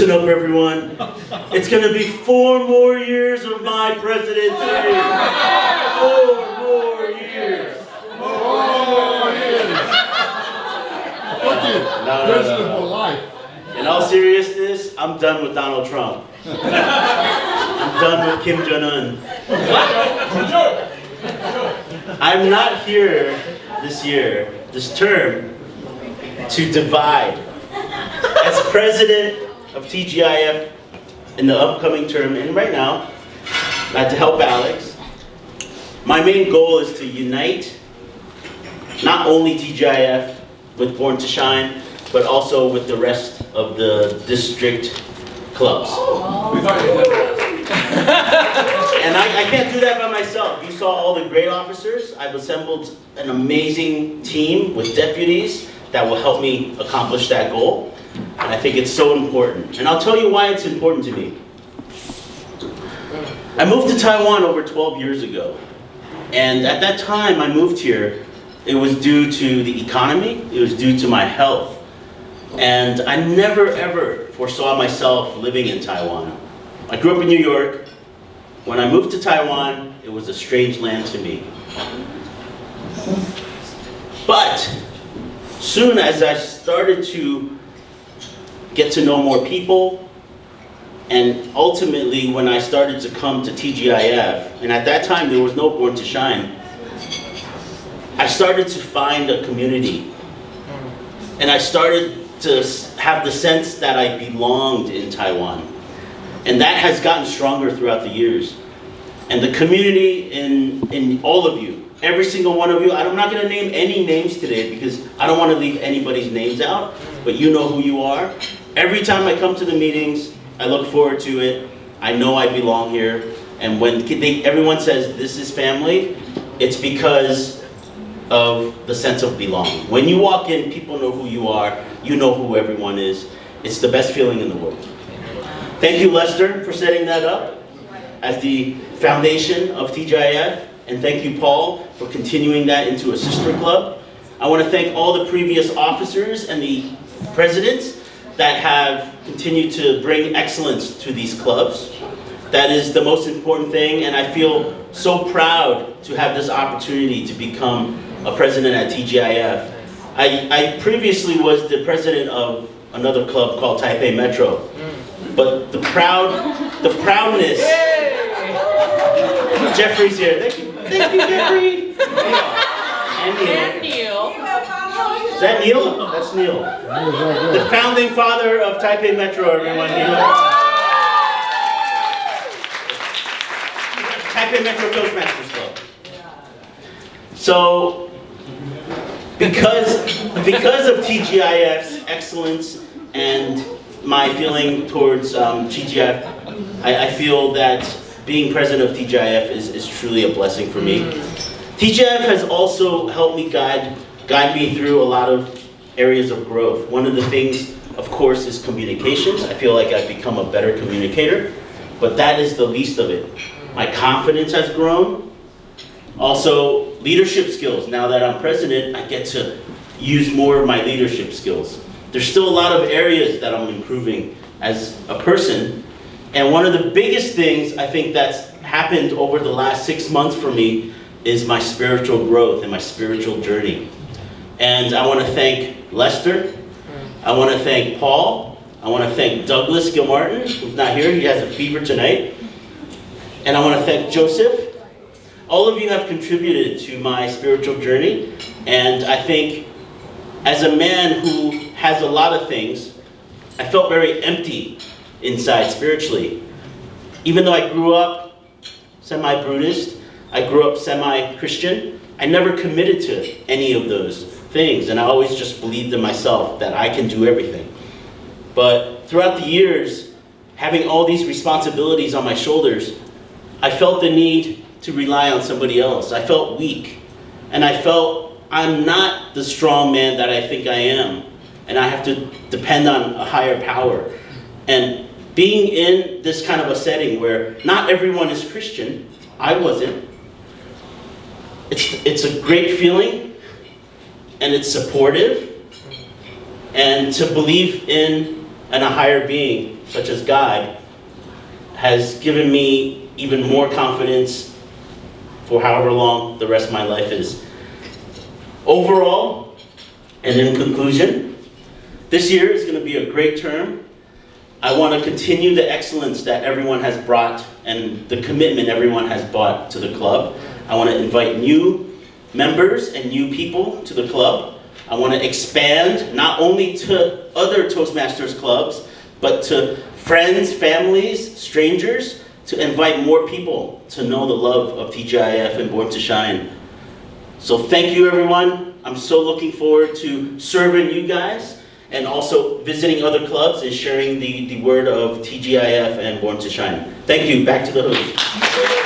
Listen up, everyone. It's going to be 4 more years of my presidency. 4 more years. 4 more years. President for life. In all seriousness, I'm done with Donald Trump. I'm done with Kim Jong-un. I'm not here this term, to divide. As president of TGIF in the upcoming term, and right now, not to help Alex, my main goal is to unite not only TGIF with Born to Shine, but also with the rest of the district clubs. And I can't do that by myself. You saw all the great officers. I've assembled an amazing team with deputies that will help me accomplish that goal. And I think it's so important. And I'll tell you why it's important to me. I moved to Taiwan over 12 years ago. And at that time I moved here, it was due to the economy, it was due to my health. And I never ever foresaw myself living in Taiwan. I grew up in New York. When I moved to Taiwan, it was a strange land to me. But soon as I started to get to know more people, and ultimately when I started to come to TGIF, and at that time there was no Born to Shine, I started to find a community. And I started to have the sense that I belonged in Taiwan. And that has gotten stronger throughout the years. And the community in all of you, every single one of you, I'm not going to name any names today because I don't want to leave anybody's names out, but you know who you are. Every time I come to the meetings, I look forward to it. I know I belong here. And when everyone says this is family, it's because of the sense of belonging. When you walk in, people know who you are. You know who everyone is. It's the best feeling in the world. Thank you, Lester, for setting that up as the foundation of TGIF. And thank you, Paul, for continuing that into a sister club. I want to thank all the previous officers and the presidents that have continued to bring excellence to these clubs. That is the most important thing, and I feel so proud to have this opportunity to become a president at TGIF. I previously was the president of another club called Taipei Metro, but the proudness. Jeffrey's here. Thank you, Jeffrey. And Neil. Is that Neil? That's Neil. The founding father of Taipei Metro, everyone. Taipei Metro Toastmasters Club. So, because of TGIF's excellence and my feeling towards TGIF, I feel that being president of TGIF is truly a blessing for me. TGIF has also helped me guide me through a lot of areas of growth. One of the things, of course, is communications. I feel like I've become a better communicator, but that is the least of it. My confidence has grown. Also, leadership skills. Now that I'm president, I get to use more of my leadership skills. There's still a lot of areas that I'm improving as a person. And one of the biggest things I think that's happened over the last 6 months for me is my spiritual growth and my spiritual journey. And I want to thank Lester. I want to thank Paul. I want to thank Douglas Gilmartin, who's not here. He has a fever tonight. And I want to thank Joseph. All of you have contributed to my spiritual journey. And I think as a man who has a lot of things, I felt very empty inside spiritually. Even though I grew up semi-Buddhist, I grew up semi-Christian, I never committed to any of those things, and I always just believed in myself that I can do everything. But throughout the years, having all these responsibilities on my shoulders, I felt the need to rely on somebody else. I felt weak, and I felt I'm not the strong man that I think I am, and I have to depend on a higher power. And being in this kind of a setting where not everyone is Christian, I wasn't, it's a great feeling, and it's supportive, and to believe in a higher being, such as God, has given me even more confidence for however long the rest of my life is. Overall, and in conclusion, this year is going to be a great term. I want to continue the excellence that everyone has brought and the commitment everyone has brought to the club. I want to invite new members and new people to the club. I want to expand not only to other Toastmasters clubs, but to friends, families, strangers, to invite more people to know the love of TGIF and Born to Shine. So thank you, everyone. I'm so looking forward to serving you guys and also visiting other clubs and sharing the word of TGIF and Born to Shine. Thank you. Back to the host.